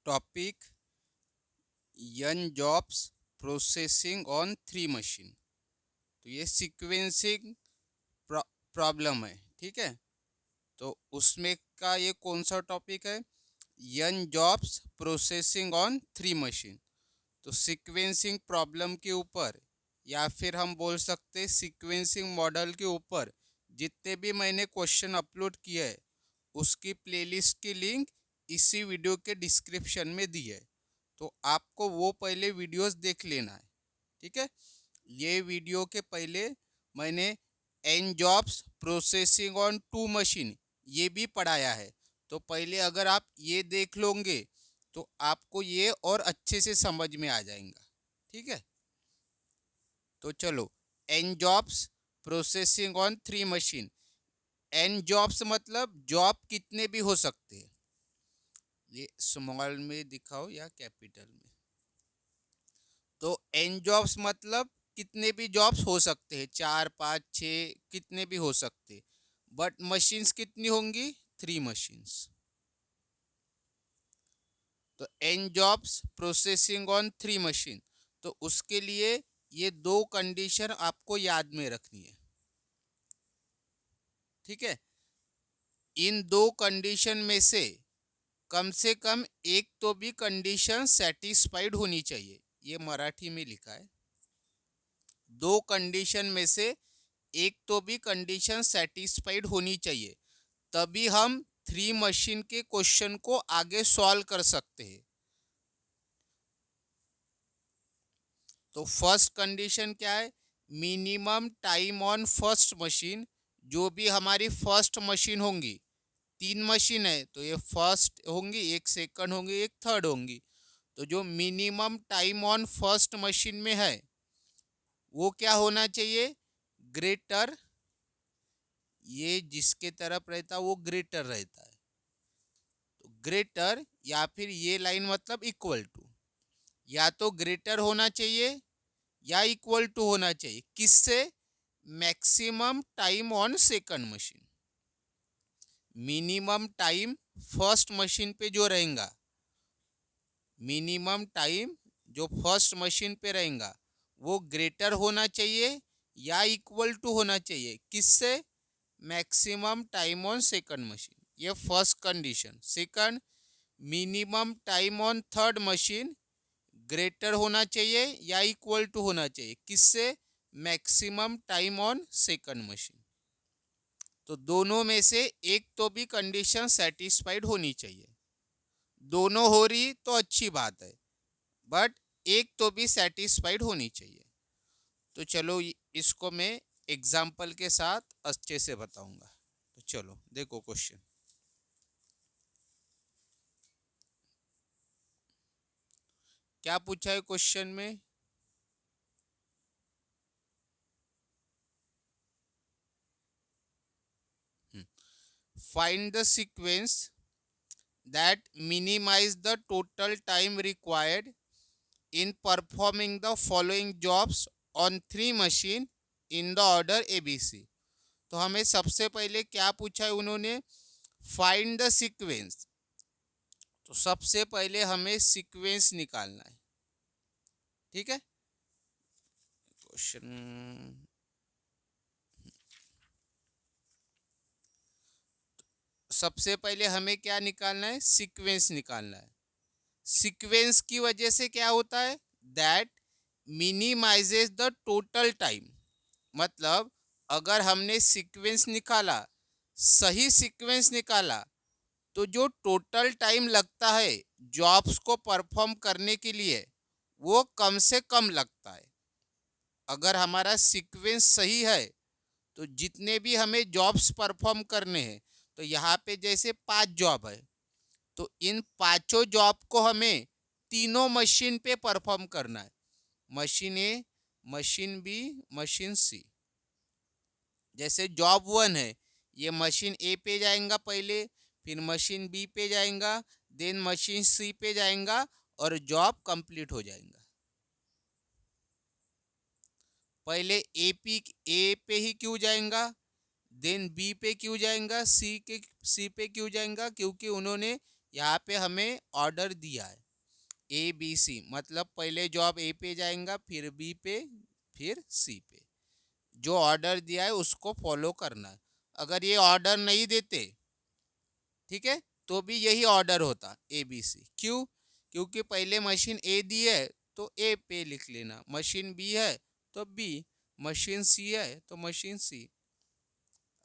Topic n jobs processing on 3 machine. तो ये sequencing problem है, ठीक है। तो उसमें का ये कौन सा टॉपिक है? n jobs processing on 3 machine. तो सीक्वेंसिंग प्रॉब्लम के ऊपर, या फिर हम बोल सकते हैं सीक्वेंसिंग मॉडल के ऊपर जितने भी मैंने क्वेश्चन अपलोड किए हैं उसकी प्लेलिस्ट की लिंक इसी वीडियो के डिस्क्रिप्शन में दी है। तो आपको वो पहले वीडियोस देख लेना है, ठीक है। ये वीडियो के पहले मैंने N jobs processing on 2 machine ये भी पढ़ाया है। तो पहले अगर आप ये देख लोगे तो आपको ये और अच्छे से समझ में आ जाएगा, ठीक है। तो चलो, N jobs processing on 3 machine. N jobs मतलब जॉब कितने भी हो सकते हैं। ये स्मॉल में दिखाओ या कैपिटल में। तो एन जॉब्स मतलब कितने भी जॉब्स हो सकते हैं, 4 5 6 कितने भी हो सकते हैं। बट मशीन्स कितनी होंगी? 3 मशीन्स। तो N jobs processing on 3 machine. तो उसके लिए ये दो कंडीशन आपको याद में रखनी है, ठीक है। इन दो कंडीशन में से कम एक तो भी कंडीशन सेटिस्फाइड होनी चाहिए। ये मराठी में लिखा है। दो कंडीशन में से एक तो भी कंडीशन सेटिस्फाइड होनी चाहिए, तभी हम 3 मशीन के क्वेश्चन को आगे सॉल्व कर सकते हैं। तो फर्स्ट कंडीशन क्या है? Minimum time on first machine. जो भी हमारी फर्स्ट मशीन होंगी, 3 मशीन है तो ये फर्स्ट होंगी, एक सेकंड होंगी, एक थर्ड होंगी। तो जो minimum time on first machine में है वो क्या होना चाहिए? ग्रेटर, ये जिसके तरफ रहता है वो ग्रेटर रहता है। तो ग्रेटर या फिर ये लाइन मतलब इक्वल टू, या तो ग्रेटर होना चाहिए या इक्वल टू होना चाहिए। किससे? Maximum time on second machine. Minimum time first machine पे जो रहेगा, मिनिमम टाइम जो फर्स्ट मशीन पे रहेगा वो ग्रेटर होना चाहिए या इक्वल टू होना चाहिए। किससे? Maximum time on second machine. ये first condition. Second, minimum time on third machine greater होना चाहिए या इक्वल टू होना चाहिए। किससे? Maximum time on second machine. तो दोनों में से एक तो भी कंडीशन सेटिस्फाइड होनी चाहिए। दोनों हो रही तो अच्छी बात है, बट एक तो भी सेटिस्फाइड होनी चाहिए। तो चलो इसको मैं एग्जाम्पल के साथ अच्छे से बताऊंगा। तो चलो देखो क्वेश्चन। क्या पूछा है क्वेश्चन में? Find the sequence that minimize the total time required in performing the following jobs on 3 machine in the order ABC। तो हमें सबसे पहले क्या पूछा है उन्होंने? Find the sequence. तो सबसे पहले हमें सीक्वेंस निकालना है, ठीक है। क्वेश्चन, सबसे पहले हमें क्या निकालना है? सीक्वेंस निकालना है। सीक्वेंस की वजह से क्या होता है? That minimises the total time. मतलब अगर हमने सीक्वेंस निकाला, सही सीक्वेंस निकाला, तो जो टोटल टाइम लगता है जॉब्स को परफॉर्म करने के लिए वो कम से कम लगता है। अगर हमारा सीक्वेंस सही है तो जितने भी हमें जॉब्स परफॉर्म करने हैं, तो यहाँ पे जैसे 5 जॉब है तो इन पांचों जॉब को हमें तीनों मशीन पे परफॉर्म करना है। मशीन ए, मशीन बी, मशीन सी। जैसे जॉब 1 है, ये मशीन ए पे जाएगा पहले, फिर मशीन बी पे जाएगा, देन मशीन सी पे जाएगा और जॉब कंप्लीट हो जाएगा। पहले ए पे ही क्यों जाएगा, देन बी पे क्यों जाएगा, सी पे क्यों जाएगा? क्योंकि उन्होंने यहाँ पे हमें ऑर्डर दिया है ए बी सी, मतलब पहले जॉब ए पे जाएगा, फिर बी पे, फिर सी पे। जो ऑर्डर दिया है उसको फॉलो करना है। अगर ये ऑर्डर नहीं देते, ठीक है, तो भी यही ऑर्डर होता ए बी सी। क्यों? क्योंकि पहले मशीन ए दी है तो ए पे लिख लेना, मशीन बी है तो बी, मशीन सी है तो मशीन सी।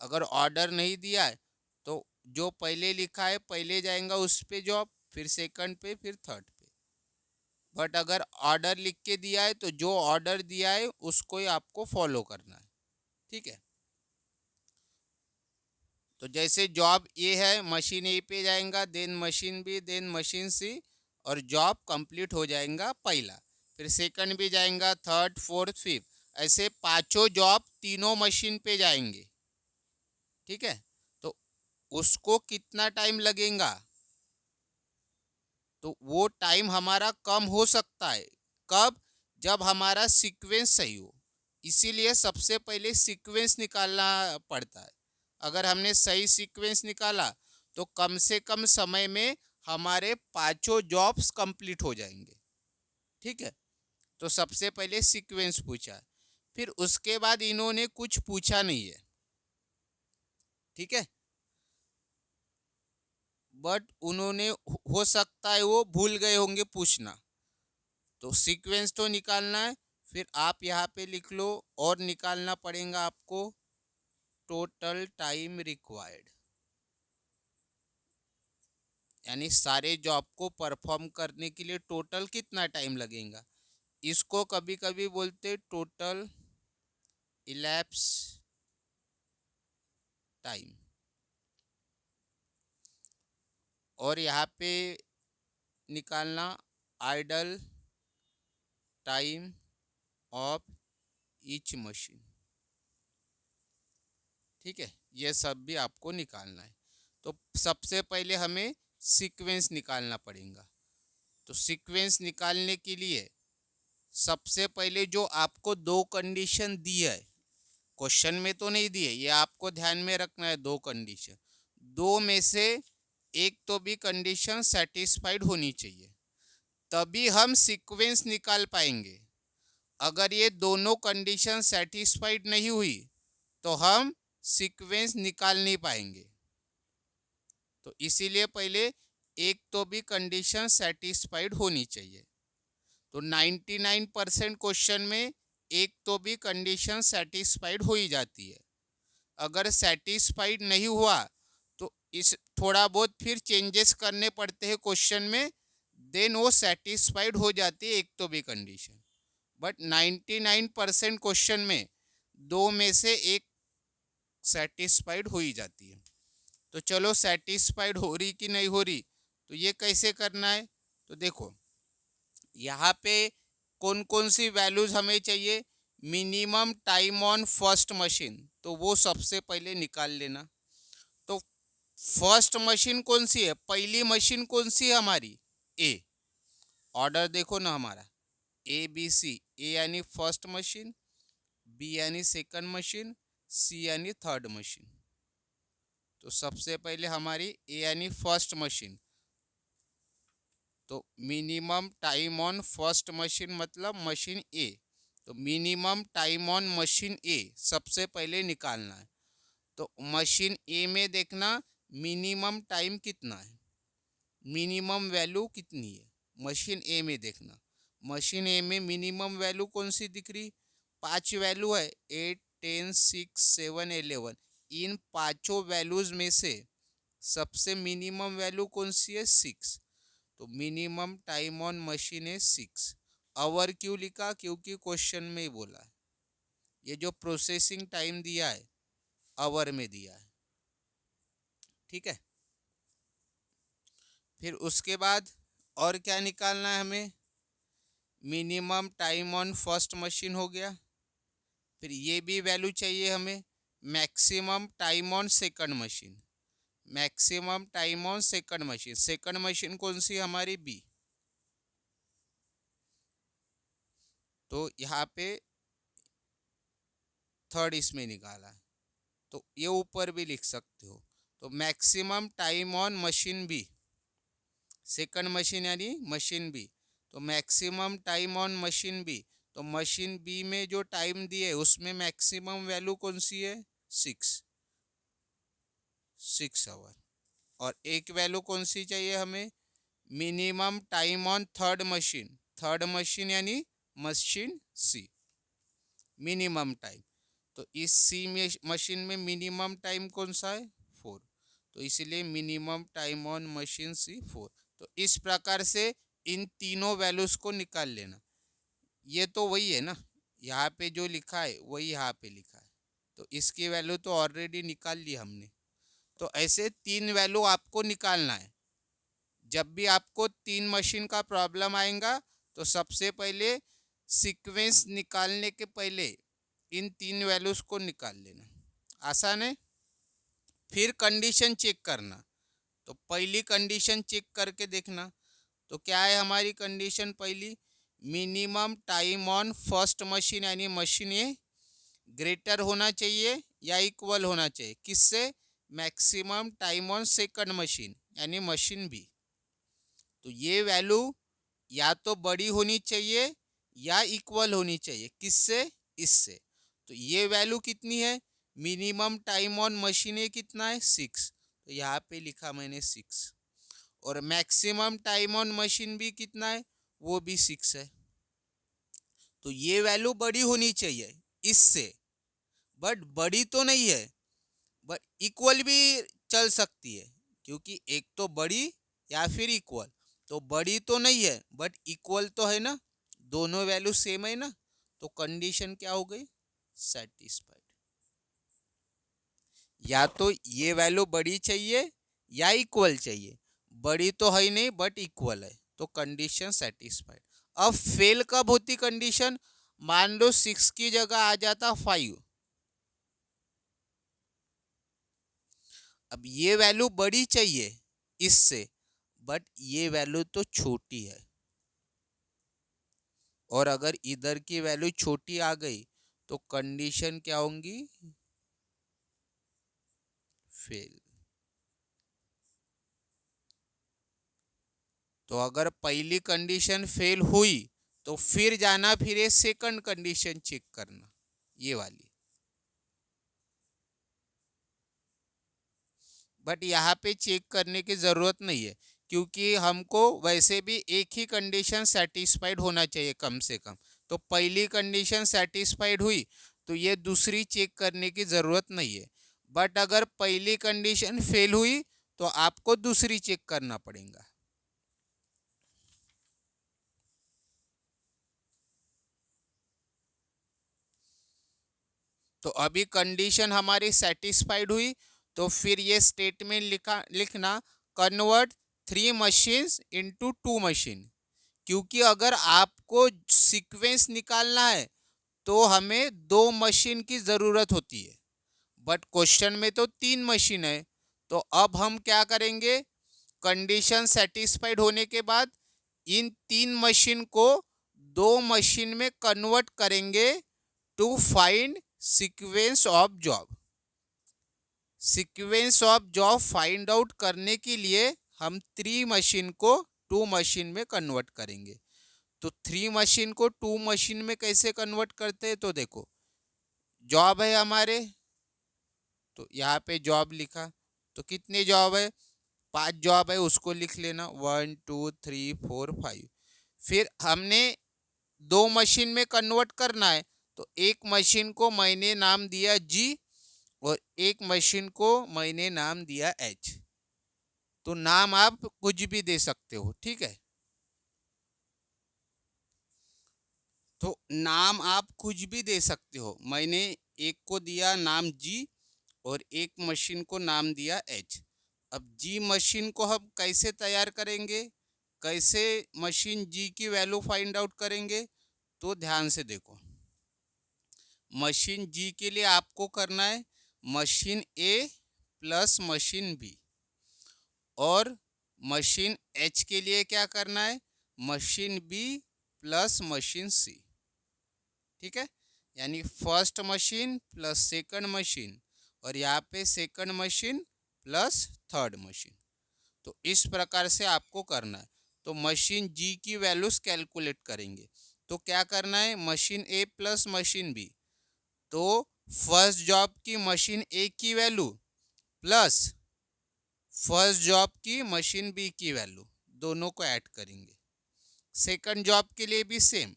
अगर ऑर्डर नहीं दिया है तो जो पहले लिखा है पहले जाएगा उस पे जॉब, फिर सेकंड पे, फिर थर्ड पे। बट अगर ऑर्डर लिख के दिया है तो जो ऑर्डर दिया है उसको ही आपको फॉलो करना है, ठीक है। तो जैसे जॉब ए है, मशीन ए पे जाएगा, then machine B, then machine C, और जॉब कंप्लीट हो जाएगा पहला, फिर सेकंड भी जाएगा, थर्ड, फोर्थ, फिफ्थ, ऐसे पांचों जॉब तीनों मशीन पे जाएंगे, ठीक है। तो उसको कितना टाइम लगेगा? तो वो टाइम हमारा कम हो सकता है। कब? जब हमारा सीक्वेंस सही हो। इसीलिए सबसे पहले सीक्वेंस निकालना पड़ता है। अगर हमने सही सीक्वेंस निकाला तो कम से कम समय में हमारे पांचों जॉब्स कंप्लीट हो जाएंगे, ठीक है। तो सबसे पहले सीक्वेंस पूछा, फिर उसके बाद इन्होंने कुछ पूछा नहीं है, ठीक है। बट उन्होंने हो सकता है वो भूल गए होंगे पूछना। तो सीक्वेंस तो निकालना है, फिर आप यहाँ पे लिख लो, और निकालना पड़ेगा आपको टोटल टाइम रिक्वायर्ड, यानी सारे जॉब को परफॉर्म करने के लिए टोटल कितना टाइम लगेगा। इसको कभी कभी बोलते टोटल इलैप्स टाइम। और यहाँ पे निकालना idol time of each machine, ठीक है। ये सब भी आपको निकालना है। तो सबसे पहले हमें सीक्वेंस निकालना पड़ेगा। तो सीक्वेंस निकालने के लिए सबसे पहले जो आपको दो कंडीशन दी है, क्वेश्चन में तो नहीं दी है, ये आपको ध्यान में रखना है। दो कंडीशन, दो में से एक तो भी कंडीशन सेटिस्फाइड होनी चाहिए, तभी हम सीक्वेंस निकाल पाएंगे। अगर ये दोनों कंडीशन सेटिस्फाइड नहीं हुई तो हम सीक्वेंस निकाल नहीं पाएंगे। तो इसीलिए पहले एक तो भी कंडीशन सेटिस्फाइड होनी चाहिए। तो 99% क्वेश्चन में एक तो भी कंडीशन सेटिस्फाइड हो ही जाती है। अगर सेटिस्फाइड नहीं हुआ तो इस थोड़ा बहुत फिर चेंजेस करने पड़ते हैं क्वेश्चन में, देन वो सेटिस्फाइड हो जाती है एक तो भी कंडीशन। बट 99% क्वेश्चन में दो में से एक सेटिस्फाइड हो ही जाती है। तो चलो, सेटिस्फाइड हो रही कि नहीं हो रही, तो ये कैसे करना है? तो देखो, यहाँ पे कौन कौन सी वैल्यूज हमें चाहिए। Minimum time on first machine, तो वो सबसे पहले निकाल लेना। तो फर्स्ट मशीन कौन सी है? पहली मशीन कौन सी है हमारी? ए। ऑर्डर देखो ना हमारा, ए बी सी। ए यानी फर्स्ट मशीन, बी यानी सेकंड मशीन, सी यानी थर्ड मशीन। तो सबसे पहले हमारी ए यानी फर्स्ट मशीन, तो minimum time on first machine मतलब मशीन ए। तो minimum time on machine A सबसे पहले निकालना है। तो मशीन ए में देखना मिनिमम टाइम कितना है, मिनिमम वैल्यू कितनी है, मशीन ए में देखना। मशीन ए में मिनिमम वैल्यू कौन सी दिख रही? पांच वैल्यू है, 8, 10, 6, 7, 11। इन पांचों वैल्यूज में से सबसे मिनिमम वैल्यू कौन सी है? 6। तो मिनिमम टाइम ऑन मशीन है 6। आवर क्यों लिखा? क्योंकि क्वेश्चन में ही बोला है। ये जो प्रोसेसिंग टाइम दिया है आवर में दिया है, ठीक है। फिर उसके बाद और क्या निकालना है हमें? Minimum time on first machine हो गया। फिर ये भी वैल्यू चाहिए हमें, maximum time on second machine. Maximum time on second machine, second machine कौन सी हमारी? बी। तो यहाँ पे थर्ड इसमें निकाला है, तो ये ऊपर भी लिख सकते हो। तो maximum time on machine B second machine यानी मशीन बी, तो maximum time on machine B, तो मशीन बी में जो टाइम दिए उसमें मैक्सिमम वैल्यू कौन सी है, 6 आवर। और एक वैल्यू कौन सी चाहिए हमें, minimum time on third machine, third machine यानी मशीन सी, मिनिमम टाइम। तो इस सी मशीन में मिनिमम टाइम कौन सा है, 4, तो इसलिए मिनिमम टाइम ऑन मशीन सी 4। तो इस प्रकार से इन तीनों वैल्यूज को निकाल लेना। ये तो वही है ना, यहाँ पे जो लिखा है वही यहाँ पे लिखा है, तो इसकी वैल्यू तो ऑलरेडी निकाल ली हमने। तो ऐसे 3 वैल्यू आपको निकालना है। जब भी आपको 3 मशीन का प्रॉब्लम आएगा तो सबसे पहले सीक्वेंस निकालने के पहले इन 3 वैल्यूज को निकाल लेना, आसान है। फिर कंडीशन चेक करना, तो पहली कंडीशन चेक करके देखना। तो क्या है हमारी कंडीशन पहली, minimum time on first machine यानी मशीन ए ग्रेटर होना चाहिए या इक्वल होना चाहिए किससे, maximum time on second machine यानी मशीन बी। तो ये वैल्यू या तो बड़ी होनी चाहिए या इक्वल होनी चाहिए किससे, इससे। तो ये वैल्यू कितनी है, मिनिमम टाइम ऑन मशीन ए कितना है, 6, तो यहाँ पे लिखा मैंने 6। और मैक्सिमम टाइम ऑन मशीन भी कितना है, वो भी 6 है। तो ये वैल्यू बड़ी होनी चाहिए इससे, बट बड़ी तो नहीं है, बट इक्वल भी चल सकती है, क्योंकि एक तो बड़ी या फिर इक्वल। तो बड़ी तो नहीं है बट इक्वल तो है ना, दोनों वैल्यू सेम है ना, तो कंडीशन क्या हो गई, सेटिस्फाइड। या तो ये वैल्यू बड़ी चाहिए या इक्वल चाहिए, बड़ी तो है नहीं बट इक्वल है, तो कंडीशन सेटिस्फाइड। अब फेल कब होती कंडीशन, मान लो 6 की जगह आ जाता 5। अब ये वैल्यू बड़ी चाहिए इससे, बट ये वैल्यू तो छोटी है, और अगर इधर की वैल्यू छोटी आ गई तो कंडीशन क्या होंगी, फेल। तो अगर पहली कंडीशन फेल हुई तो फिर जाना, फिर ये सेकंड कंडीशन चेक करना, ये वाली। बट यहाँ पे चेक करने की ज़रूरत नहीं है, क्योंकि हमको वैसे भी एक ही कंडीशन सेटिस्फाइड होना चाहिए कम से कम। तो पहली कंडीशन सेटिस्फाइड हुई तो ये दूसरी चेक करने की ज़रूरत नहीं है। बट अगर पहली कंडीशन फेल हुई तो आपको दूसरी चेक करना पड़ेगा। तो अभी कंडीशन हमारी सेटिस्फाइड हुई, तो फिर ये स्टेटमेंट लिखना, कन्वर्ट 3 मशीन्स इनटू 2 मशीन। क्योंकि अगर आपको सीक्वेंस निकालना है तो हमें 2 मशीन की ज़रूरत होती है, बट क्वेश्चन में तो 3 मशीन है। तो अब हम क्या करेंगे, कंडीशन सेटिस्फाइड होने के बाद इन 3 मशीन को 2 मशीन में कन्वर्ट करेंगे to find sequence of job. Sequence of job find out करने के लिए हम 3 मशीन को 2 मशीन में कन्वर्ट करेंगे। तो 3 मशीन को 2 मशीन में कैसे कन्वर्ट करते हैं, तो देखो जॉब है हमारे, तो यहाँ पे जॉब लिखा, तो कितने जॉब है, 5 जॉब है, उसको लिख लेना 1 2 3 4 5। फिर हमने 2 मशीन में कन्वर्ट करना है, तो एक मशीन को मैंने नाम दिया जी और एक मशीन को मैंने नाम दिया एच। तो नाम आप कुछ भी दे सकते हो, ठीक है। तो नाम आप कुछ भी दे सकते हो, मैंने एक को दिया नाम जी और एक मशीन को नाम दिया एच। अब जी मशीन को हम कैसे तैयार करेंगे, कैसे मशीन जी की वैल्यू फाइंड आउट करेंगे, तो ध्यान से देखो। मशीन जी के लिए आपको करना है मशीन ए प्लस मशीन बी, और मशीन एच के लिए क्या करना है, मशीन बी प्लस मशीन सी, ठीक है। यानी first machine plus second machine, और यहाँ पे second machine plus third machine. तो इस प्रकार से आपको करना है। तो मशीन जी की वैल्यूज कैलकुलेट करेंगे। तो क्या करना है, मशीन ए प्लस मशीन बी। तो फर्स्ट जॉब की मशीन ए की वैल्यू प्लस फर्स्ट जॉब की मशीन बी की वैल्यू, दोनों को ऐड करेंगे। सेकंड जॉब के लिए भी सेम,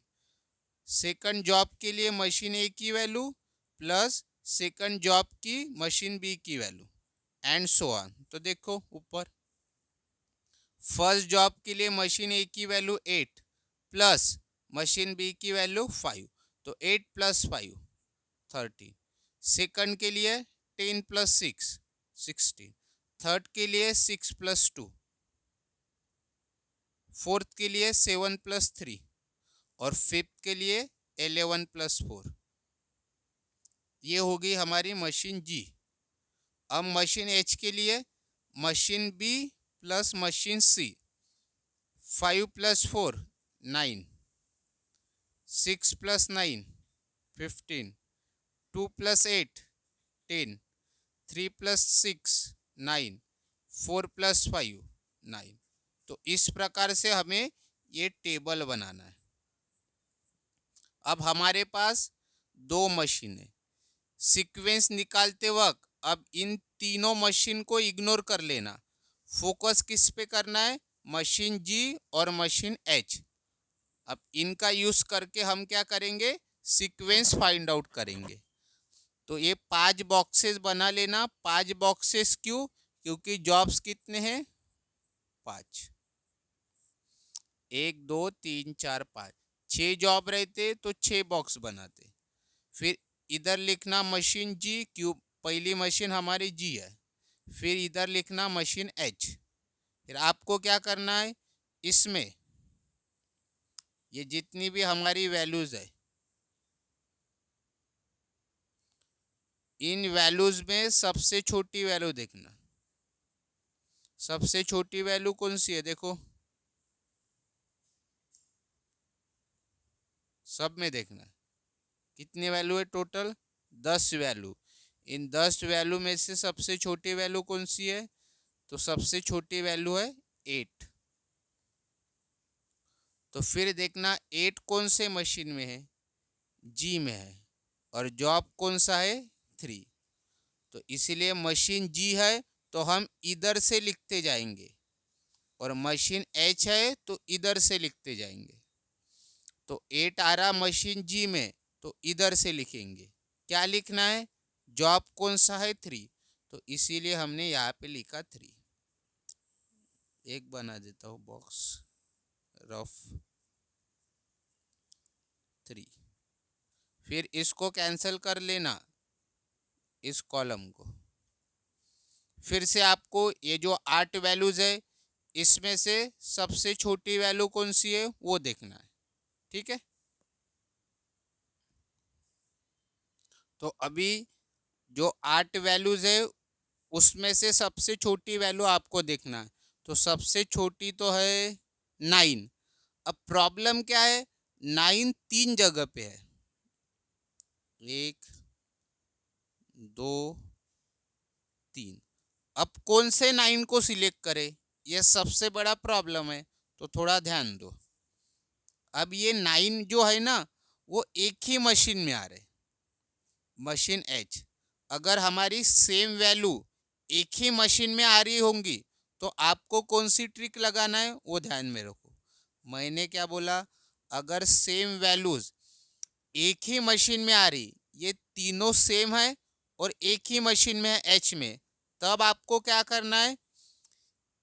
सेकंड जॉब के लिए मशीन ए की वैल्यू प्लस सेकंड जॉब की मशीन बी की वैल्यू एंड सो ऑन। तो देखो ऊपर, फर्स्ट जॉब के लिए मशीन ए की वैल्यू 8 प्लस मशीन बी की वैल्यू 5, तो 8 प्लस 5 13। सेकंड के लिए 10 प्लस 6 16। थर्ड के लिए 6 प्लस 2, फोर्थ के लिए 7 प्लस 3 और फिफ्थ के लिए 11 प्लस 4। ये होगी हमारी मशीन जी। अब मशीन एच के लिए मशीन बी प्लस मशीन सी, 5 plus 4 9, 6 plus 9 15, 2 plus 8 10, 3 plus 6 9, 4 plus 5 9। तो इस प्रकार से हमें ये टेबल बनाना है। अब हमारे पास दो मशीन है। सीक्वेंस निकालते वक्त अब इन तीनों मशीन को इग्नोर कर लेना, फोकस किस पे करना है, मशीन जी और मशीन एच। अब इनका यूज करके हम क्या करेंगे, सीक्वेंस फाइंड आउट करेंगे। तो ये 5 बॉक्सेस बना लेना। 5 बॉक्सेस क्यों, क्योंकि जॉब्स कितने हैं, 5। 1 2 3 4 5, 6 जॉब रहते तो 6 बॉक्स बनाते। फिर इधर लिखना मशीन जी, क्यों, पहली मशीन हमारी जी है। फिर इधर लिखना मशीन एच। फिर आपको क्या करना है, इसमें ये जितनी भी हमारी वैल्यूज है, इन वैल्यूज में सबसे छोटी वैल्यू देखना। सबसे छोटी वैल्यू कौन सी है, देखो सब में देखना कितनी वैल्यू है, टोटल 10 वैल्यू। इन 10 वैल्यू में से सबसे छोटी वैल्यू कौन सी है, तो सबसे छोटी वैल्यू है 8। तो फिर देखना 8 कौन से मशीन में है, जी में है, और जॉब कौन सा है, 3। तो इसीलिए मशीन जी है तो हम इधर से लिखते जाएंगे, और मशीन एच है तो इधर से लिखते जाएंगे। तो 8 आ रहा मशीन जी में, तो इधर से लिखेंगे। क्या लिखना है, जॉब कौन सा है, 3। तो इसीलिए हमने यहाँ पे लिखा 3। एक बना देता हूँ बॉक्स रफ, 3। फिर इसको कैंसिल कर लेना, इस कॉलम को। फिर से आपको ये जो 8 वैल्यूज है, इसमें से सबसे छोटी वैल्यू कौन सी है वो देखना है, ठीक है। तो अभी जो 8 वैल्यूज है उसमें से सबसे छोटी वैल्यू आपको देखना है। तो सबसे छोटी तो है 9। अब प्रॉब्लम क्या है, 9 3 जगह पे है, 1 2 3। अब कौन से 9 को सिलेक्ट करे, ये सबसे बड़ा प्रॉब्लम है। तो थोड़ा ध्यान दो। अब ये 9 जो है ना, वो एक ही मशीन में आ रहे, मशीन एच। अगर हमारी सेम वैल्यू एक ही मशीन में आ रही होंगी तो आपको कौन सी ट्रिक लगाना है वो ध्यान में रखो। मैंने क्या बोला, अगर सेम वैल्यूज एक ही मशीन में आ रही, ये तीनों सेम है और एक ही मशीन में है एच में, तब आपको क्या करना है,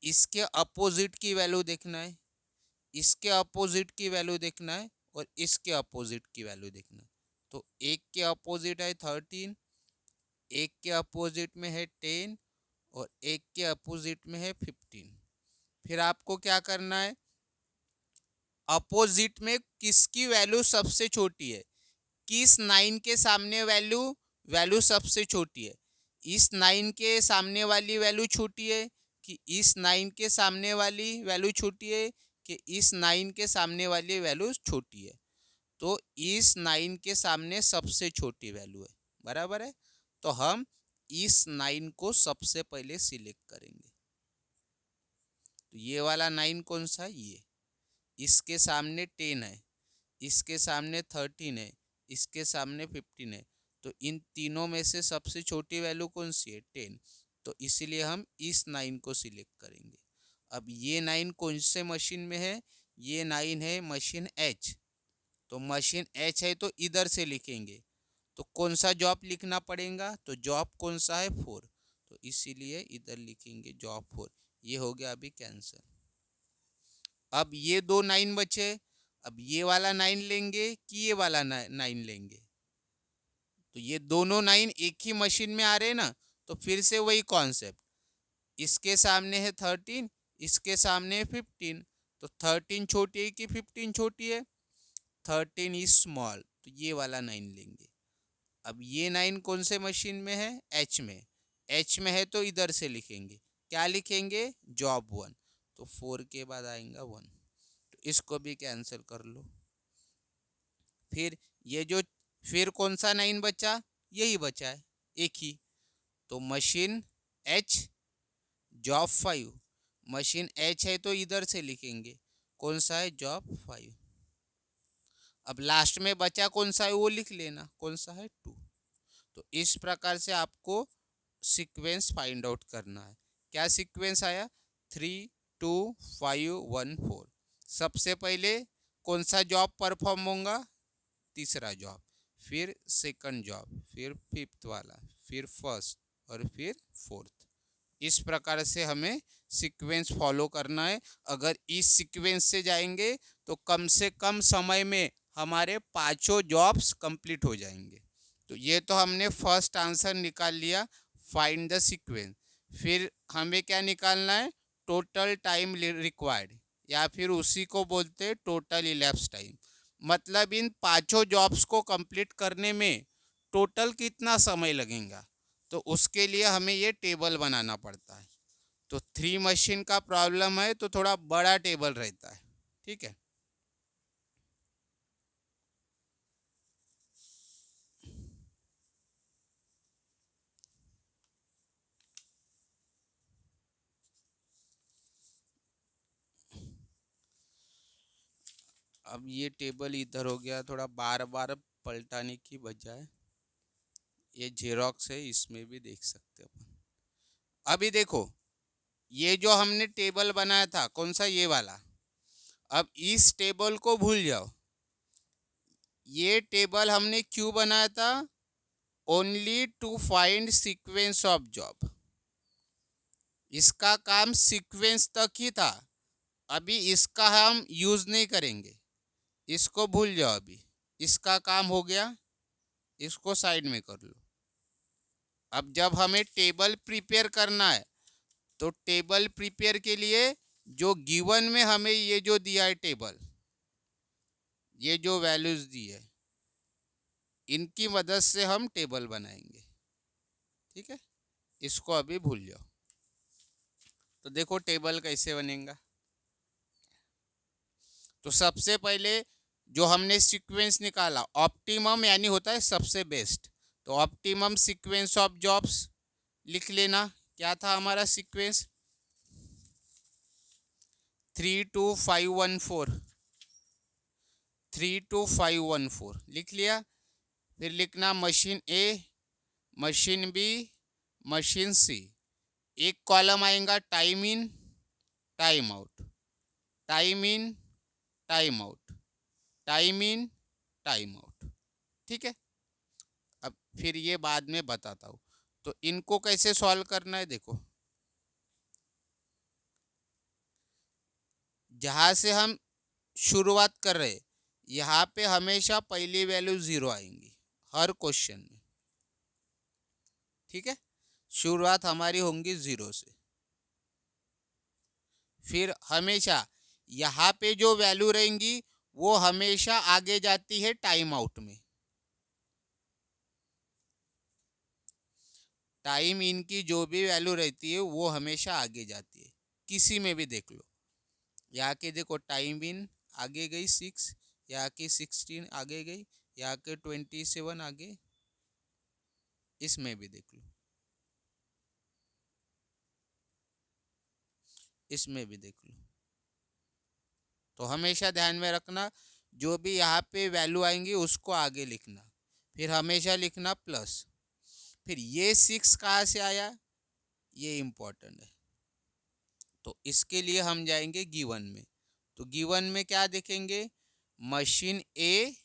इसके अपोजिट की वैल्यू देखना है, इसके अपोजिट की वैल्यू देखना है, और इसके अपोजिट की वैल्यू देखना है। तो एक के अपोजिट है 13, एक के अपोजिट में है 10, और एक के अपोजिट में है 15। फिर आपको क्या करना है, अपोजिट में किसकी वैल्यू सबसे छोटी है, किस 9 के सामने वैल्यू वैल्यू सबसे छोटी है, इस 9 के सामने वाली वैल्यू छोटी है कि इस 9 के सामने वाली वैल्यू छोटी है कि इस 9 के सामने वाली वैल्यू छोटी है। तो इस 9 के सामने सबसे छोटी वैल्यू है, बराबर है। तो हम इस 9 को सबसे पहले सिलेक्ट करेंगे। तो ये वाला 9 कौन सा है? ये। इसके सामने 10 है, इसके सामने 13 है, इसके सामने 15 है। तो इन तीनों में से सबसे छोटी वैल्यू कौन सी है? 10। तो इसीलिए हम इस 9 को सिलेक्ट करेंगे। अब ये 9 कौन से मशीन में है? ये 9 है मशीन एच। तो मशीन एच है तो इधर से लिखेंगे, तो कौन सा जॉब लिखना पड़ेगा? तो जॉब कौन सा है? 4। तो इसीलिए इधर लिखेंगे जॉब 4। ये हो गया अभी कैंसिल। अब ये दो 9 बचे। अब ये वाला 9 लेंगे कि ये वाला 9 लेंगे? तो ये दोनों 9 एक ही मशीन में आ रहे हैं ना, तो फिर से वही कॉन्सेप्ट। इसके सामने है 13, इसके सामने है 15। तो 13 छोटी है कि 15 छोटी है? 13 इज स्मॉल, तो ये वाला 9 लेंगे। अब ये 9 कौन से मशीन में है? एच में। एच में है तो इधर से लिखेंगे, क्या लिखेंगे? जॉब 1। तो 4 के बाद आएगा 1। तो इसको भी कैंसिल कर लो। फिर ये जो फिर कौन सा 9 बचा? यही बचा है, एक ही। तो machine H job 5। Machine H है तो इधर से लिखेंगे, कौन सा है? जॉब 5। अब लास्ट में बचा कौन सा है वो लिख लेना, कौन सा है? 2। तो इस प्रकार से आपको सीक्वेंस फाइंड आउट करना है। क्या सीक्वेंस आया? 3 2 5 1 4। सबसे पहले कौन सा जॉब परफॉर्म होगा? तीसरा जॉब, फिर सेकंड जॉब, फिर फिफ्थ वाला, फिर फर्स्ट, और फिर फोर्थ। इस प्रकार से हमें सीक्वेंस फॉलो करना है। अगर इस सीक्वेंस से जाएंगे तो कम से कम समय में हमारे पांचों जॉब्स कंप्लीट हो जाएंगे। तो ये तो हमने फर्स्ट आंसर निकाल लिया, फाइंड द सीक्वेंस। फिर हमें क्या निकालना है? टोटल टाइम रिक्वायर्ड, या फिर उसी को बोलते हैं टोटल इलैप्स टाइम। मतलब इन पांचों जॉब्स को कंप्लीट करने में टोटल कितना समय लगेगा, तो उसके लिए हमें ये टेबल बनाना पड़ता है। तो 3 मशीन का प्रॉब्लम है तो थोड़ा बड़ा टेबल रहता है, ठीक है। अब ये टेबल इधर हो गया, थोड़ा बार बार पलटाने की बजाय ये जेरोक्स है, इसमें भी देख सकते अपन। अभी देखो, ये जो हमने टेबल बनाया था कौन सा? ये वाला। अब इस टेबल को भूल जाओ। ये टेबल हमने क्यों बनाया था? Only to find sequence of job. इसका काम सीक्वेंस तक ही था। अभी इसका हम यूज नहीं करेंगे, इसको भूल जाओ। अभी इसका काम हो गया, इसको साइड में कर लो। अब जब हमें टेबल प्रिपेयर करना है, तो टेबल प्रिपेयर के लिए जो गिवन में हमें ये जो दिया है टेबल, ये जो वैल्यूज दी है, इनकी मदद से हम टेबल बनाएंगे, ठीक है। इसको अभी भूल जाओ। तो देखो टेबल कैसे बनेगा। तो सबसे पहले जो हमने सीक्वेंस निकाला, ऑप्टिमम यानी होता है सबसे बेस्ट। तो ऑप्टिमम सीक्वेंस ऑफ जॉब्स लिख लेना। क्या था हमारा सीक्वेंस? 32514। 32514 लिख लिया। फिर लिखना मशीन ए, मशीन बी, मशीन सी। एक कॉलम आएगा time in, time out, time in, time out, time in, time out, ठीक है। अब फिर ये बाद में बताता हूँ। तो इनको कैसे सॉल्व करना है, देखो। जहाँ से हम शुरुआत कर रहे, यहाँ पे हमेशा पहली वैल्यू 0 आएंगी हर क्वेश्चन में, ठीक है। शुरुआत हमारी होंगी 0 से। फिर हमेशा यहाँ पे जो वैल्यू रहेंगी वो हमेशा आगे जाती है टाइम आउट में। टाइम इन की जो भी वैल्यू रहती है वो हमेशा आगे जाती है, किसी में भी देख लो। यहाँ के देखो टाइम इन आगे गई 6, यहाँ की 16 आगे गई, यहाँ के 27 आगे, इसमें भी देख लो। इसमें भी देख लो। तो हमेशा ध्यान में रखना, जो भी यहाँ पे वैल्यू आएंगी उसको आगे लिखना, फिर हमेशा लिखना प्लस। फिर ये 6 कहाँ से आया, ये इम्पोर्टेंट है। तो इसके लिए हम जाएंगे गिवन में। तो गिवन में क्या देखेंगे, मशीन ए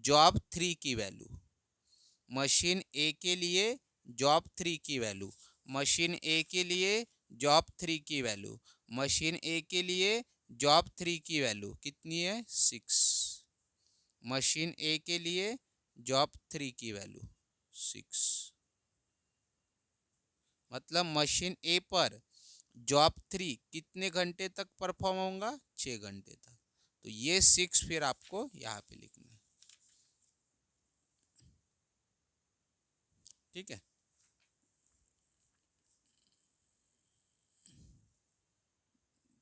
जॉब 3 की वैल्यू, मशीन ए के लिए जॉब 3 की वैल्यू, मशीन ए के लिए जॉब 3 की वैल्यू, मशीन ए के लिए जॉब 3 की वैल्यू कितनी है, 6। मशीन ए के लिए जॉब 3 की वैल्यू 6, मतलब मशीन ए पर जॉब 3 कितने घंटे तक परफॉर्म होगा, 6 घंटे तक। तो ये 6 फिर आपको यहाँ पे लिखना है, ठीक है।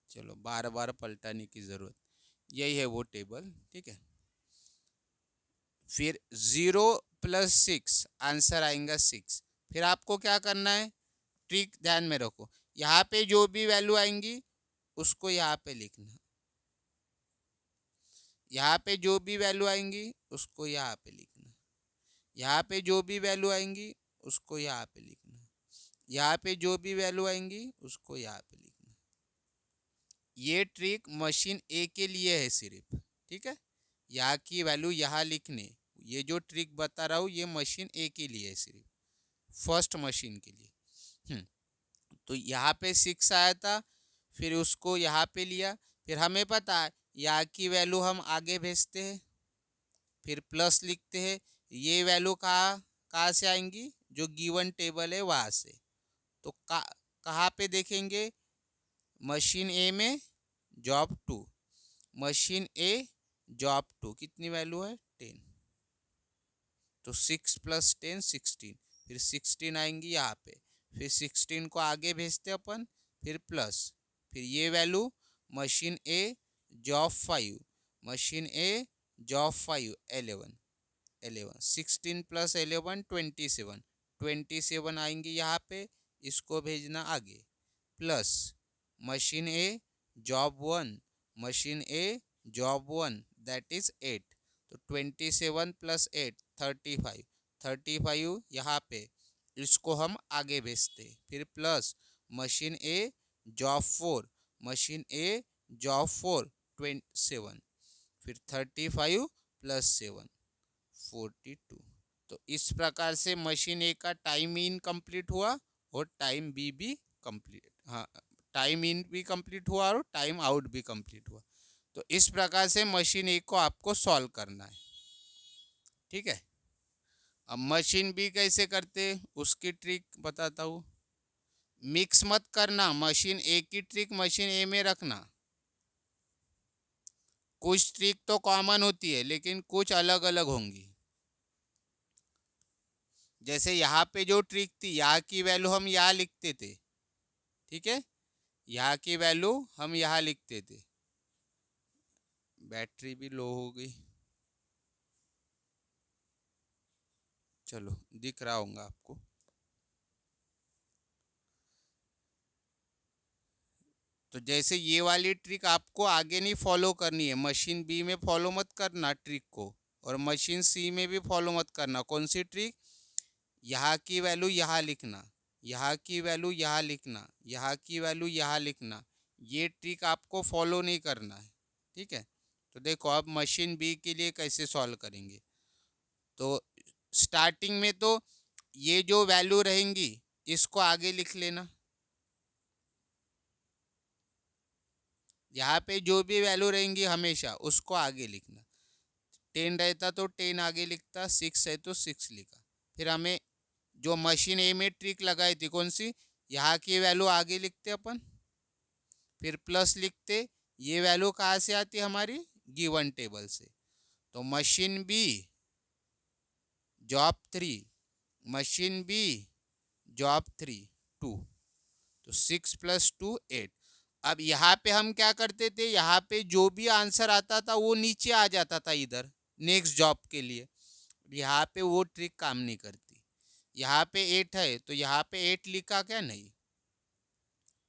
चलो बार बार पलटाने की जरूरत, यही है वो टेबल, ठीक है। फिर 0 + 6 आंसर आएगा 6। फिर आपको क्या करना है, ट्रिक ध्यान में रखो, यहाँ पे जो भी वैल्यू आएंगी उसको यहाँ पे लिखना, यहाँ पे जो भी वैल्यू आएंगी उसको यहाँ पे लिखना, यहाँ पे जो भी वैल्यू आएंगी उसको यहाँ पे लिखना, यहाँ पे जो भी वैल्यू आएंगी उसको यहाँ पे लिखना। ये ट्रिक मशीन ए के लिए है सिर्फ, ठीक है। यहाँ की वैल्यू यहाँ लिखने, ये जो ट्रिक बता रहा हूँ ये मशीन ए के लिए है सिर्फ, फर्स्ट मशीन के लिए। तो यहाँ पे 6 आया था, फिर उसको यहाँ पे लिया, फिर हमें पता है यहाँ की वैल्यू हम आगे भेजते हैं, फिर प्लस लिखते हैं। ये वैल्यू कहाँ से आएंगी, जो गिवन टेबल है वहाँ से। तो कहाँ पे देखेंगे, मशीन ए में जॉब 2, मशीन ए जॉब 2 कितनी वैल्यू है, 10। तो 6 + 10 16, फिर 16 आएंगी यहाँ पे, फिर 16 को आगे भेजते अपन, फिर प्लस, फिर ये वैल्यू मशीन ए जॉब 5, मशीन ए जॉब 5 11, 16 + 11 27, 27 आएंगी यहाँ पे, इसको भेजना आगे, plus machine A job 1, machine A job 1 that is 8। तो 27 + 8 35, 35 यहाँ पे, इसको हम आगे भेजते, फिर प्लस मशीन ए जॉब 4, मशीन ए जॉब 4 27, फिर 35 + 7 42। तो इस प्रकार से मशीन ए का टाइम इन कंप्लीट हुआ और टाइम बी भी कंप्लीट, हाँ टाइम इन भी कंप्लीट हुआ और टाइम आउट भी कंप्लीट हुआ। तो इस प्रकार से मशीन ए को आपको सॉल्व करना है, ठीक है। अब मशीन बी कैसे करते उसकी ट्रिक बताता हूँ। मिक्स मत करना, मशीन ए की ट्रिक मशीन ए में रखना। कुछ ट्रिक तो कॉमन होती है लेकिन कुछ अलग अलग होंगी। जैसे यहाँ पे जो ट्रिक थी, यहाँ की वैल्यू हम यहाँ लिखते थे, ठीक है, यहाँ की वैल्यू हम यहाँ लिखते थे। बैटरी भी लो हो गई, चलो दिख रहा होगा आपको। तो जैसे ये वाली ट्रिक आपको आगे नहीं फॉलो करनी है, मशीन बी में फॉलो मत करना ट्रिक को, और मशीन सी में भी फॉलो मत करना। कौन सी ट्रिक, यहाँ की वैल्यू यहाँ लिखना, यहाँ की वैल्यू यहाँ लिखना, यहाँ की वैल्यू यहाँ लिखना, ये ट्रिक आपको फॉलो नहीं करना है, ठीक है। तो देखो अब मशीन बी के लिए कैसे सॉल्व करेंगे। तो स्टार्टिंग में तो ये जो वैल्यू रहेंगी इसको आगे लिख लेना, यहाँ पे जो भी वैल्यू रहेंगी हमेशा उसको आगे लिखना। 10 रहता तो 10 आगे लिखता, 6 है तो 6 लिखा। फिर हमें जो मशीन ए में ट्रिक लगाई थी कौन सी, यहाँ की वैल्यू आगे लिखते अपन, फिर प्लस लिखते, ये वैल्यू कहाँ से आती हमारी, गिवन टेबल से। तो machine B job 3, machine B job 3 2, तो 6 + 2 8। अब यहाँ पे हम क्या करते थे, यहाँ पे जो भी आंसर आता था वो नीचे आ जाता था इधर नेक्स्ट जॉब के लिए। यहाँ पे वो ट्रिक काम नहीं करती। यहाँ पे 8 है तो यहाँ पे 8 लिखा क्या, नहीं।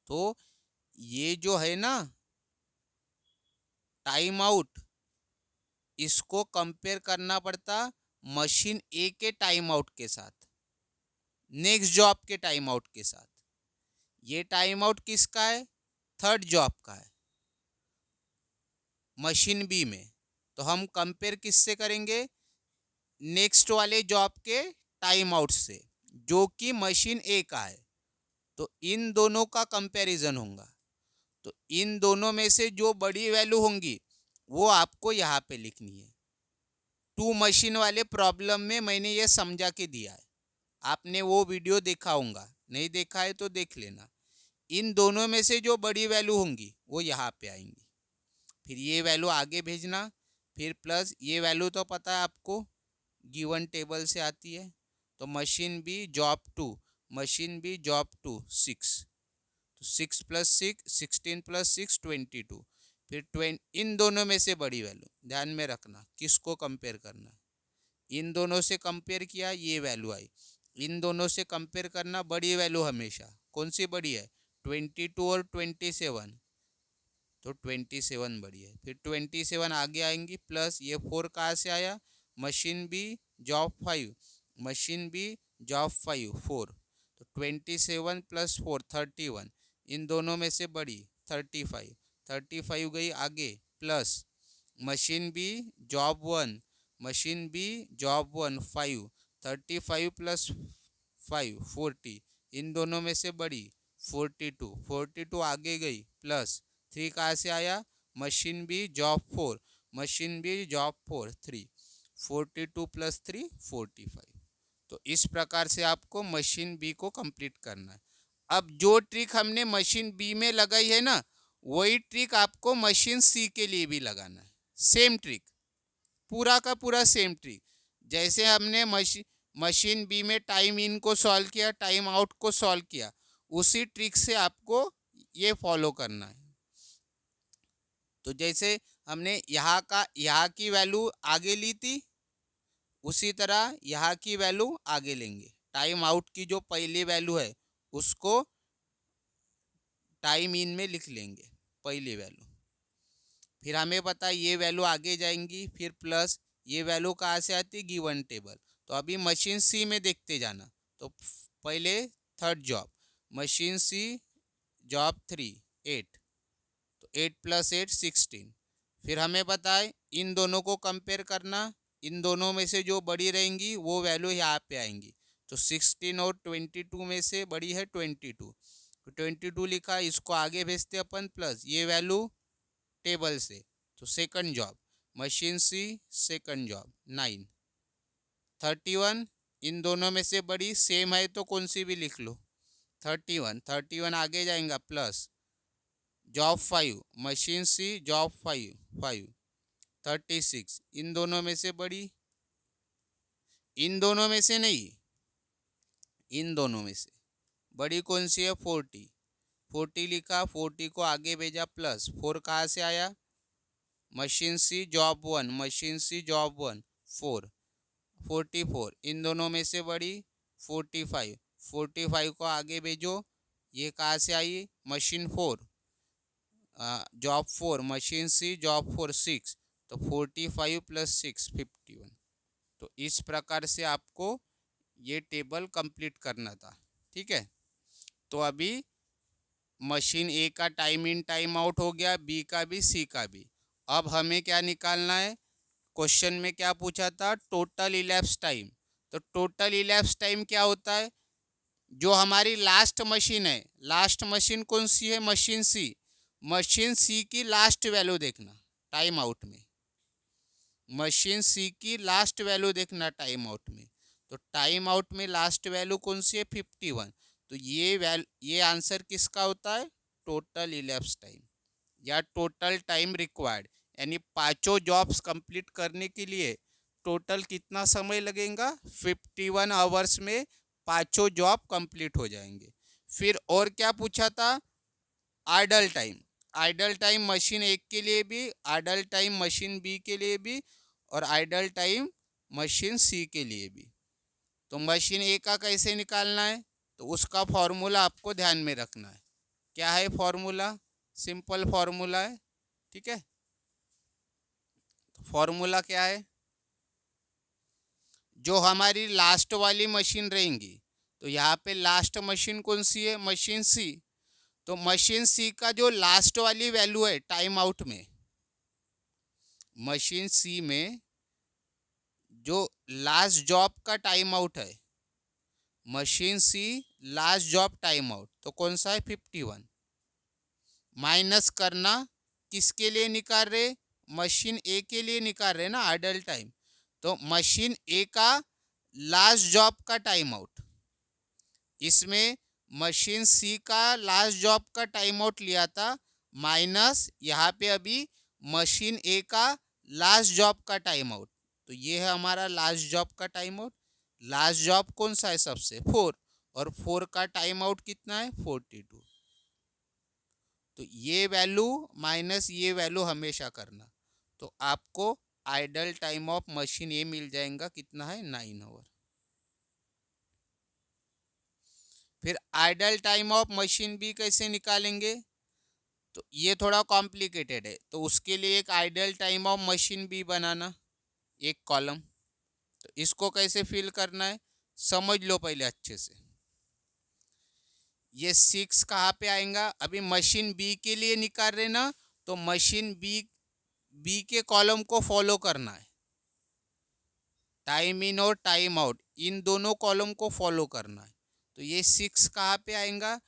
तो ये जो है ना टाइम आउट, इसको कंपेयर करना पड़ता मशीन ए के टाइम आउट के साथ, नेक्स्ट जॉब के टाइम आउट के साथ। ये टाइम आउट किसका है? थर्ड जॉब का है मशीन बी में। तो हम कंपेयर किससे करेंगे? नेक्स्ट वाले जॉब के टाइम आउट से, जो कि मशीन ए का है। तो इन दोनों का कंपैरिजन होगा। तो इन दोनों में से जो बड़ी वैल्यू होंगी वो आपको यहाँ पे लिखनी है। टू मशीन वाले प्रॉब्लम में मैंने ये समझा के दिया है, आपने वो वीडियो देखा होगा, नहीं देखा है तो देख लेना। इन दोनों में से जो बड़ी वैल्यू होंगी वो यहाँ पे आएंगी, फिर ये वैल्यू आगे भेजना, फिर प्लस ये वैल्यू तो पता है आपको, गिवन टेबल से आती है। तो machine B job two, machine B job two 6, तो 6 + 6 16 + 6 22। फिर इन दोनों में से बड़ी वैल्यू ध्यान में रखना, किसको कंपेयर करना है। इन दोनों से कंपेयर किया, ये वैल्यू आई। इन दोनों से कंपेयर करना, बड़ी वैल्यू हमेशा कौन सी बड़ी है? 22 और 27, तो 27 बड़ी है। फिर 27 आगे आएंगी, प्लस ये 4 कहाँ से आया? Machine B job 5, machine B job 5 4, तो 27 + 4 31। इन दोनों में से बड़ी 35, 35 गई आगे, plus machine B job 1, machine B job 1 5, 35 + 5 40। इन दोनों में से बड़ी 42, 42 आगे गई, प्लस 3 कहाँ से आया? Machine B job 4, machine B job 4 3, 42 + 3 45। तो इस प्रकार से आपको मशीन बी को कंप्लीट करना है। अब जो ट्रिक हमने मशीन बी में लगाई है ना, वही ट्रिक आपको मशीन सी के लिए भी लगाना है। सेम ट्रिक, पूरा का पूरा सेम ट्रिक। जैसे हमने मशीन बी में टाइम इन को सॉल्व किया, टाइम आउट को सॉल्व किया, उसी ट्रिक से आपको ये फॉलो करना है। तो जैसे हमने यहाँ की वैल्यू आगे ली थी, उसी तरह यहाँ की वैल्यू आगे लेंगे। टाइम आउट की जो पहली वैल्यू है उसको टाइम इन में लिख लेंगे, पहली वैल्यू। फिर हमें पता है ये वैल्यू आगे जाएंगी, फिर प्लस ये वैल्यू कहाँ से आती है? Given table. तो अभी मशीन सी में देखते जाना। तो पहले थर्ड जॉब, मशीन सी जॉब 3 8, तो 8 + 8 16। फिर हमें पता है इन दोनों को कंपेयर करना, इन दोनों में से जो बड़ी रहेंगी वो वैल्यू यहाँ पे आएंगी। तो 16 और 22 में से बड़ी है 22, तो 22 लिखा, इसको आगे भेजते अपन, प्लस ये वैल्यू टेबल से। तो सेकंड जॉब, मशीन सी सेकंड जॉब 9, 31। इन दोनों में से बड़ी सेम है तो कौन सी भी लिख लो, 31, 31 आगे जाएगा, प्लस जॉब 5, मशीन सी जॉब 5 5, 36। इन दोनों में से बड़ी, इन दोनों में से नहीं, इन दोनों में से बड़ी कौन सी है? 40, 40 लिखा, 40 को आगे भेजा, प्लस 4 कहाँ से आया? मशीन सी जॉब 1, मशीन सी जॉब 1 4, 44। इन दोनों में से बड़ी 45, 45 को आगे भेजो, ये कहाँ से आई? मशीन 4 जॉब 4, मशीन सी जॉब 4 6, तो 45 + 6 51। तो इस प्रकार से आपको ये टेबल कंप्लीट करना था, ठीक है। तो अभी मशीन ए का टाइम इन टाइम आउट हो गया, बी का भी, सी का भी। अब हमें क्या निकालना है? क्वेश्चन में क्या पूछा था? Total elapse time. तो टोटल इलैप्स टाइम क्या होता है? जो हमारी लास्ट मशीन है, लास्ट मशीन कौन सी है? मशीन सी, मशीन सी की लास्ट वैल्यू देखना टाइम आउट में, मशीन सी की लास्ट वैल्यू देखना टाइम आउट में। तो टाइम आउट में लास्ट वैल्यू कौन सी है? 51। तो ये आंसर किसका होता है? टोटल इलैप्स टाइम या टोटल टाइम रिक्वायर्ड, यानी पांचों जॉब्स कंप्लीट करने के लिए टोटल कितना समय लगेगा? 51 आवर्स में पांचों जॉब कंप्लीट हो जाएंगे। फिर और क्या पूछा था? Idle time, idle time machine एक के लिए भी, आइडल टाइम मशीन बी के लिए भी, और आइडल टाइम मशीन सी के लिए भी। तो मशीन ए का कैसे निकालना है? तो उसका फॉर्मूला आपको ध्यान में रखना है। क्या है फॉर्मूला? सिंपल फॉर्मूला है, ठीक है। फॉर्मूला क्या है, जो हमारी लास्ट वाली मशीन रहेंगी, तो यहाँ पे लास्ट मशीन कौन सी है, मशीन सी। तो मशीन सी का जो लास्ट वाली वैल्यू है टाइम आउट में, मशीन सी में जो लास्ट जॉब का टाइम आउट है, machine C last job time out तो कौन सा है 51। माइनस करना किसके लिए निकाल रहे, मशीन ए के लिए निकाल रहे ना आइडल टाइम। तो मशीन ए का लास्ट जॉब का टाइम आउट, इसमें मशीन सी का लास्ट जॉब का टाइम आउट लिया था, माइनस यहाँ पे अभी मशीन ए का लास्ट जॉब का टाइम आउट। तो ये है हमारा लास्ट जॉब का टाइम आउट। लास्ट जॉब कौन सा है सबसे, 4, और 4 का टाइम आउट कितना है 42। तो ये वैल्यू माइनस ये वैल्यू हमेशा करना, तो आपको idle time of machine A मिल जाएगा, कितना है 9 आवर। फिर idle time of machine B कैसे निकालेंगे, तो ये थोड़ा कॉम्प्लिकेटेड है, तो उसके लिए एक idle time of machine B बनाना, एक कॉलम। तो इसको कैसे फिल करना है समझ लो पहले अच्छे से। ये 6 कहाँ पे आएगा, अभी मशीन बी के लिए निकाल रहे ना, तो मशीन बी बी के कॉलम को फॉलो करना है, टाइम इन और टाइम आउट इन दोनों कॉलम को फॉलो करना है। तो ये 6 कहाँ पे आएगा,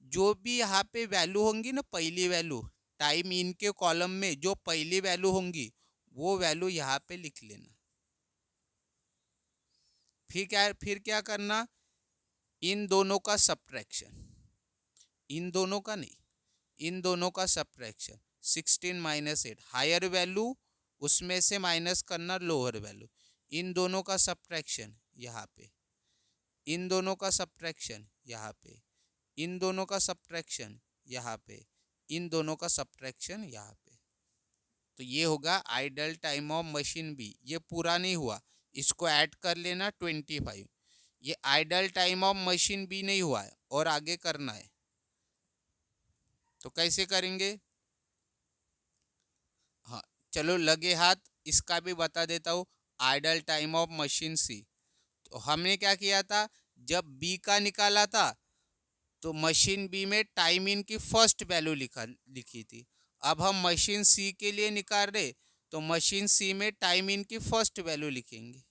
जो भी यहाँ पे वैल्यू होंगी ना, पहली वैल्यू टाइम इन के कॉलम में जो पहली वैल्यू होंगी वो वैल्यू यहाँ पे लिख लेना। फिर क्या करना, इन दोनों का सब्ट्रैक्शन, इन दोनों का नहीं, इन दोनों का सब्ट्रैक्शन। 16 माइनस 8 हायर वैल्यू, उसमें से माइनस करना लोअर वैल्यू, इन दोनों का सब्ट्रैक्शन यहाँ पे, इन दोनों का सब्ट्रैक्शन यहाँ पे, इन दोनों का सब्ट्रैक्शन यहाँ पे, इन दोनों का सब्ट्रैक्शन यहाँ पे। तो ये होगा idle time of machine B. ये पूरा नहीं हुआ, इसको ऐड कर लेना 25। ये idle time of machine B नहीं हुआ है और आगे करना है, तो कैसे करेंगे। हाँ चलो लगे हाथ, इसका भी बता देता हूँ। आइडल टाइम ऑफ मशीन सी, तो हमने क्या किया था, जब बी का निकाला था तो मशीन बी में टाइम इन की फर्स्ट वैल्यू लिखी थी। अब हम मशीन सी के लिए निकाल रहे, तो मशीन सी में टाइम इन की फर्स्ट वैल्यू लिखेंगे।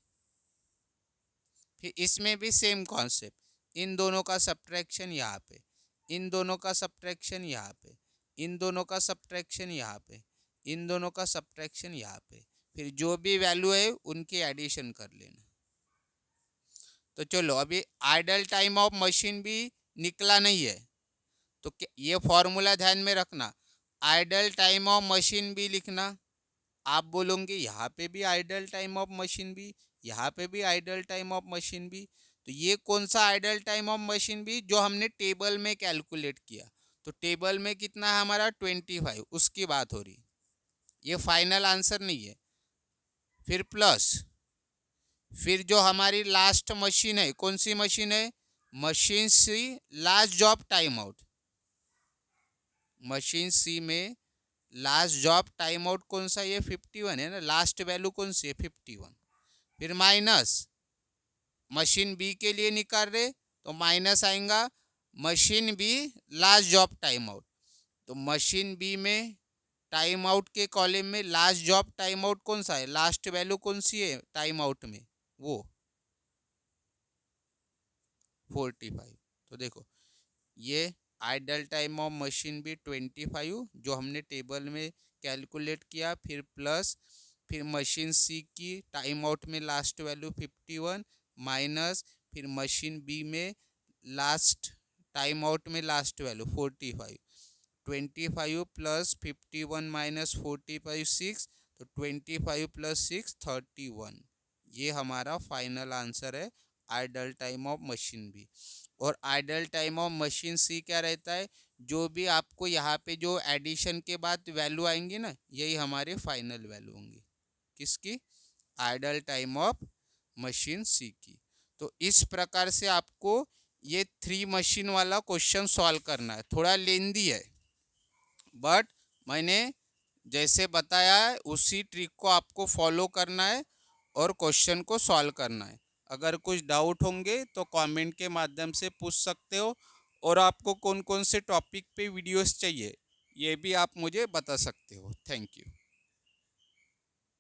फिर इसमें भी सेम कॉन्सेप्ट, इन दोनों का सब्ट्रैक्शन यहाँ पे, इन दोनों का सब्ट्रैक्शन यहाँ पे, इन दोनों का सब्ट्रैक्शन यहाँ पे, इन दोनों का सब्ट्रैक्शन यहाँ पे, फिर जो भी वैल्यू है उनकी एडिशन कर लेना। तो चलो अभी आइडल टाइम ऑफ मशीन भी निकला नहीं है, तो ये फॉर्मूला ध्यान में रखना, आइडल टाइम ऑफ मशीन भी लिखना। आप बोलोगे यहाँ पे भी आइडल टाइम ऑफ मशीन भी, यहाँ पे भी आइडल टाइम ऑफ मशीन भी, तो ये कौन सा आइडल टाइम ऑफ मशीन भी, जो हमने टेबल में कैलकुलेट किया। तो टेबल में कितना है हमारा 25, उसकी बात हो रही, ये फाइनल आंसर नहीं है। फिर प्लस, फिर जो हमारी लास्ट मशीन है, कौन सी मशीन है, machine C last job time out. Machine C में लास्ट जॉब टाइम आउट कौन सा, ये 51 है ना, लास्ट वैल्यू कौन सी है 51। फिर माइनस मशीन बी के लिए निकाल रहे, तो माइनस आएगा machine B last job time out. तो मशीन बी में टाइम आउट के कॉलम में लास्ट जॉब टाइम आउट कौन सा है, लास्ट वैल्यू कौन सी है टाइम आउट में, वो 45। तो देखो ये आइडल टाइम ऑफ मशीन भी 25 जो हमने टेबल में कैलकुलेट किया, फिर प्लस, फिर मशीन सी की टाइम आउट में लास्ट वैल्यू 51 माइनस, फिर मशीन बी में लास्ट टाइम आउट में लास्ट वैल्यू 45। 25 प्लस 51 माइनस 45 6, तो 25 प्लस 6 31। ये हमारा फाइनल आंसर है idle time of machine B. और idle time of machine C क्या रहता है, जो भी आपको यहाँ पे जो एडिशन के बाद वैल्यू आएंगी ना, यही हमारे फाइनल वैल्यू होंगी, किसकी, idol time of machine C की। तो इस प्रकार से आपको ये 3 मशीन वाला क्वेश्चन सॉल्व करना है, थोड़ा लेंदी है बट मैंने जैसे बताया है उसी ट्रिक को आपको फॉलो करना है और क्वेश्चन को सॉल्व करना है। अगर कुछ डाउट होंगे तो कमेंट के माध्यम से पूछ सकते हो, और आपको कौन कौन से टॉपिक पे वीडियोस चाहिए ये भी आप मुझे बता सकते हो। Thank you.